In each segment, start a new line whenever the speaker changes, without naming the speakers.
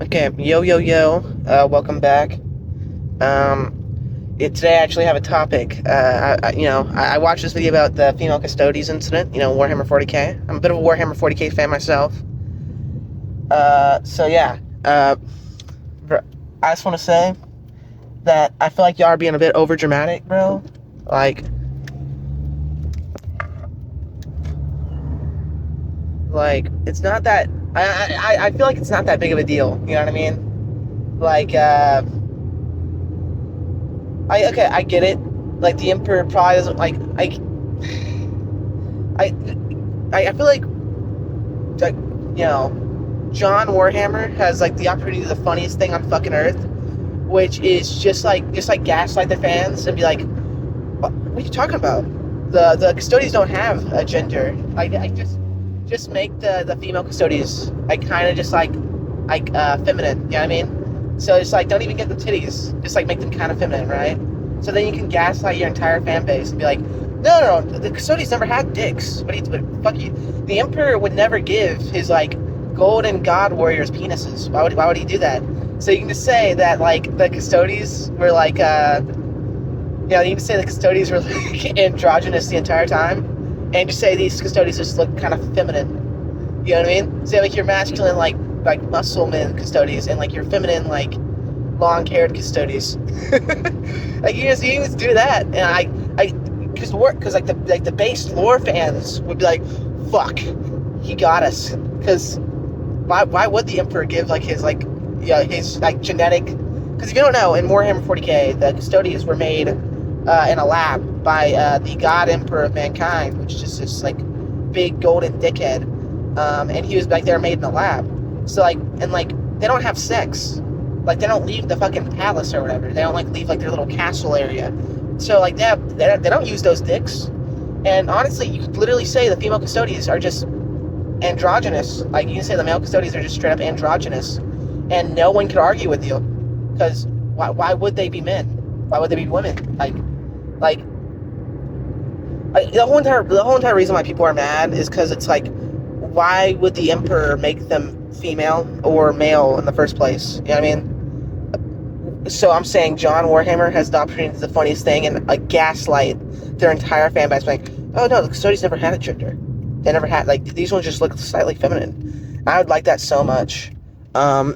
Okay, welcome back. Today I actually have a topic. I watched this video about the female custodies incident. Warhammer 40k. I'm a bit of a Warhammer 40k fan myself. So yeah. I just want to say that I feel like y'all are being a bit over dramatic, bro. Like, it's not that. I feel like it's not that big of a deal. You know what I mean? Like, I get it. Like the Emperor probably doesn't I I feel like John Warhammer has like the opportunity to do the funniest thing on fucking earth, which is just like gaslight the fans and be like, what are you talking about? The custodians don't have a gender. I just make the female custodians like kind of just like feminine. You know what I mean? So it's like don't even get the titties. Just like make them kind of feminine, right? So then you can gaslight your entire fan base and be like, no, the custodians never had dicks. Fuck you. The Emperor would never give his like golden god warriors penises. Why would he do that? So you can just say that like the custodians were like you can say the custodians were like androgynous the entire time, and just say these custodians just look kind of feminine. You know what I mean? Say like you're masculine like muscle men custodians and like your feminine like long-haired custodians. Like you just do that, and because like the base lore fans would be like, fuck, he got us. Because why would the Emperor give like his like his like genetic? Because if you don't know, in Warhammer 40k, the custodians were made in a lab by the God Emperor of Mankind, which is just this like big golden dickhead, and he was like they're made in a lab. So like they don't have sex. Like they don't leave the fucking palace or whatever. They don't like leave like their little castle area. So like they don't use those dicks. And honestly, you could literally say the female custodians are just androgynous. Like you can say the male custodians are just straight up androgynous, and no one could argue with you. Because why would they be men? Why would they be women? The whole entire reason why people are mad is because it's like, why would the Emperor make them female or male in the first place? You know what I mean? So I'm saying John Warhammer has the opportunity to do the funniest thing and like gaslight their entire fan base, like, oh no, the custodians never had a gender. They never had, like, these ones just look slightly feminine. I would like that so much. I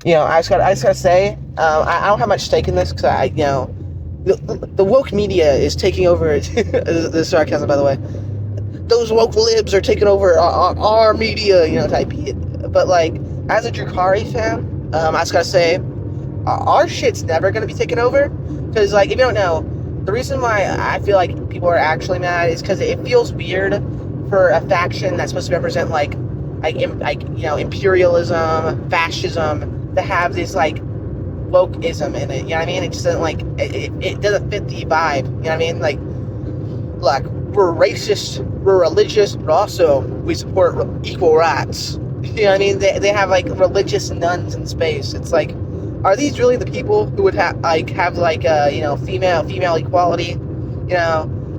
just gotta say, I don't have much stake in this because the woke media is taking over. The sarcasm, by the way. Those woke libs are taking over our media, type beat. But like, as a Drukhari fan, I just gotta say, our shit's never gonna be taken over. Because like, if you don't know, the reason why I feel like people are actually mad is because it feels weird for a faction that's supposed to represent imperialism, fascism, to have this like wokeism in it. You know what I mean? It just doesn't it doesn't fit the vibe. You know what I mean? Like, look, we're racist, we're religious, but also we support equal rights. You know what I mean? They have like religious nuns in space. It's like, are these really the people who would have female equality?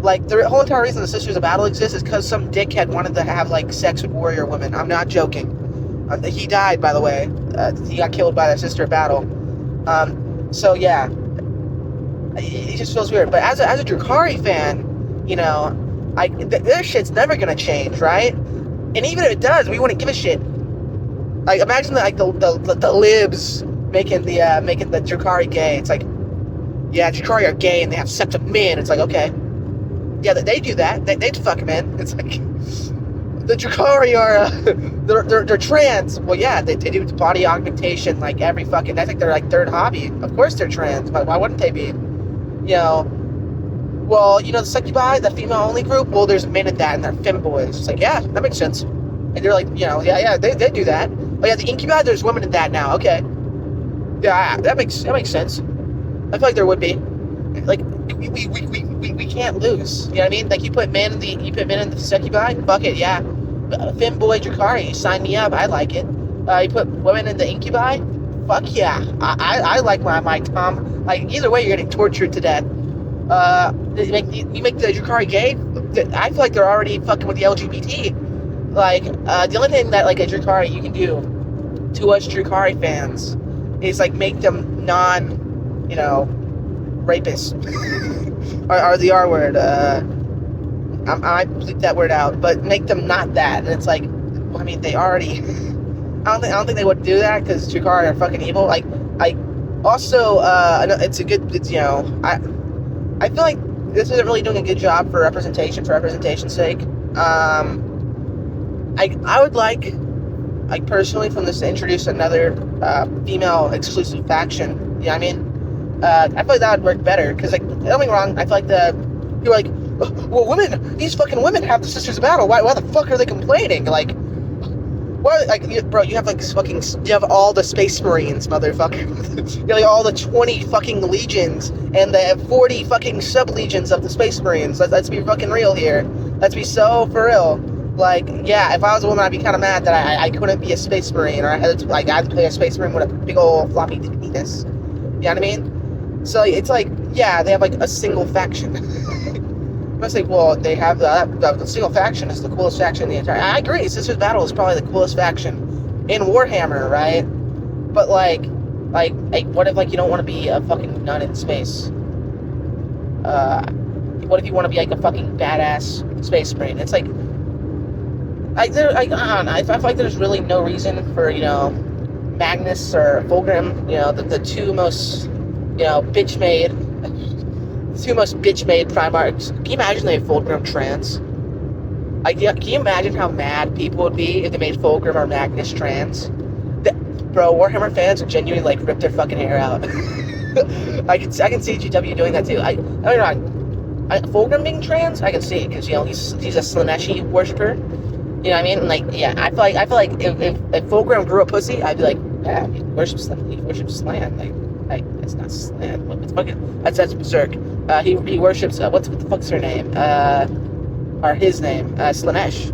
Like the whole entire reason the Sisters of Battle exists is because some dickhead wanted to have like sex with warrior women. I'm not joking. He died, by the way. He got killed by the Sister of Battle. So yeah, it just feels weird. But as a Drukhari fan, their shit's never gonna change, right? And even if it does, we wouldn't give a shit. Like, imagine the libs making the Drukhari gay. It's like, yeah, Drukhari are gay and they have sex with men. It's like, okay, yeah, they do that. They'd fuck men. It's like, the Drukhari are they're trans. Well, yeah, they do body augmentation like every fucking. That's like their like third hobby. Of course they're trans, but why wouldn't they be? Well, the succubi, the female-only group, well, there's men in that, and they're femboys. It's like, yeah, that makes sense. And they're like, yeah, they do that. Oh, yeah, the incubi, there's women in that now. Okay. Yeah, that makes sense. I feel like there would be. Like, we can't lose. You know what I mean? Like, you put men in the succubi, fuck it, yeah. Femboy Drukhari, sign me up, I like it. You put women in the incubi, fuck yeah. I like my Tom. Like, either way, you're getting tortured to death. You make the Drukhari gay. I feel like they're already fucking with the LGBT. Like, the only thing that like a Drukhari you can do to us Drukari fans is like make them rapists. or the R word. I bleep that word out, but make them not that. And it's like, I mean, they already. I don't think they would do that because Drukari are fucking evil. Like, also, it's a good. I feel like this isn't really doing a good job for representation's sake. I would like personally from this to introduce another female exclusive faction. You know what I mean? I feel like that would work better because, like, don't get me wrong, I feel like you're like, well, women, these fucking women have the Sisters of Battle. Why the fuck are they complaining? Like, why, like, bro, you have you have all the Space Marines, motherfucker. You have like, all the 20 fucking legions and the 40 fucking sub-legions of the Space Marines. Let's be fucking real here. Let's be so for real. Like, yeah, if I was a woman, I'd be kind of mad that I couldn't be a Space Marine, or I had to play a Space Marine with a big old floppy penis. You know what I mean? So it's like, yeah, they have like a single faction. I was like, well, they have the single faction is the coolest faction in the entire. I agree, Sisters Battle is probably the coolest faction in Warhammer, right? But like, what if like you don't want to be a fucking nut in space? What if you want to be like a fucking badass Space Marine? It's like, I don't know. I feel like there's really no reason for Magnus or Fulgrim, the two most bitch-made Primarchs. Can you imagine they had Fulgrim trans? Like, can you imagine how mad people would be if they made Fulgrim or Magnus trans? Bro, Warhammer fans would genuinely like rip their fucking hair out. I can see GW doing that too. I don't know. Fulgrim being trans, I can see it because he's a Slaaneshi worshiper. You know what I mean? Like, yeah, I feel like if Fulgrim grew a pussy, I'd be like, yeah, he worships Slan. Like, it's not Slan. It's fucking. That's Berserk. He worships. What the fuck's her name? Or his name? Slaanesh.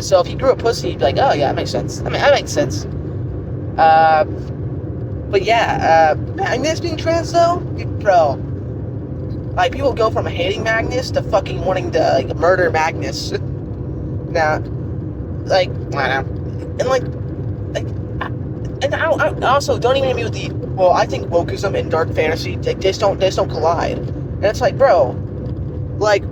So if he grew a pussy, you'd be like, oh yeah, that makes sense. I mean, that makes sense. But yeah, Magnus being trans though, bro. Like, people go from hating Magnus to fucking wanting to murder Magnus. Now, like, I don't know. And I also don't even hit me with the, well, I think wokeism and dark fantasy, they just don't collide. And it's like, bro, like,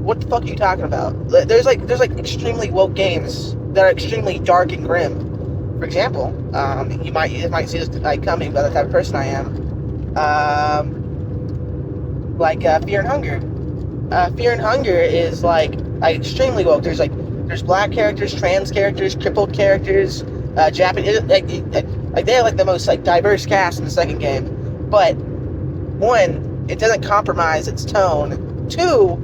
what the fuck are you talking about? There's extremely woke games that are extremely dark and grim. For example, you might see this coming by the type of person I am. Fear and Hunger. Fear and Hunger is extremely woke. There's black characters, trans characters, crippled characters, Japanese. They have the most diverse cast in the second game. But one, it doesn't compromise its tone. Two,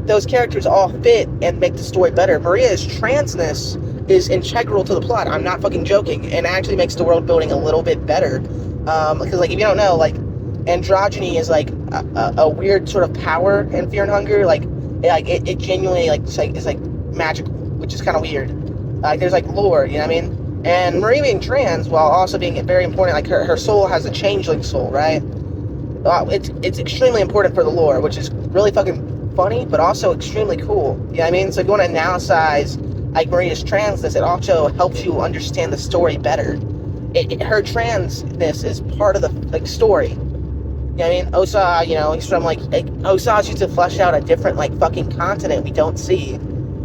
those characters all fit and make the story better. Maria's transness is integral to the plot. I'm not fucking joking, and actually makes the world building a little bit better. Because if you don't know, androgyny is a weird sort of power in Fear and Hunger. It genuinely is magical, which is kind of weird. There's lore, you know what I mean? And Marie being trans, while also being very important, her soul has a changeling soul, right? It's extremely important for the lore, which is really fucking funny, but also extremely cool. You know what I mean? So if you want to analyze Maria's transness, it also helps you understand the story better. Her transness is part of the story. You know what I mean? Osa, he's from Osa's used to flesh out a different fucking continent we don't see,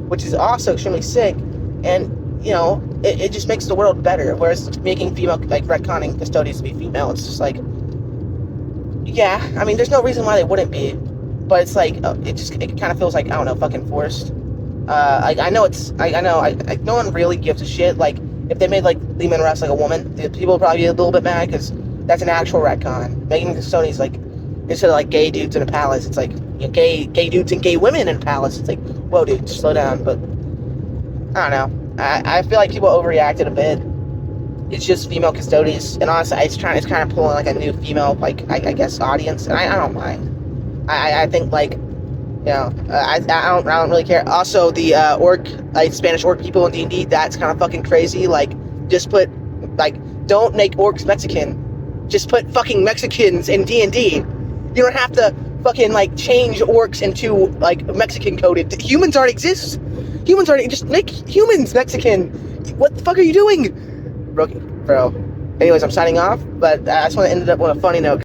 which is also extremely sick. And it just makes the world better. Whereas making female retconning custodians to be female, it's just yeah. I mean, there's no reason why they wouldn't be, but it's it kind of feels I don't know, fucking forced. I know no one really gives a shit. If they made Leman Russ a woman, people would probably be a little bit mad because that's an actual retcon. Making custodians instead of gay dudes in a palace, it's gay dudes and gay women in a palace. It's whoa, dude, just slow down. But I don't know. I feel like people overreacted a bit. It's just female custodians, and honestly, it's kind of pulling a new female I guess audience, and I don't mind. I think I don't really care. Also, the Spanish orc people in D&D, that's kind of fucking crazy. Just put don't make orcs Mexican. Just put fucking Mexicans in D&D. You don't have to fucking change orcs into Mexican coded. Humans already exist. Just make humans Mexican. What the fuck are you doing? rookie, bro. Anyways, I'm signing off, but I just want to end it up on a funny note.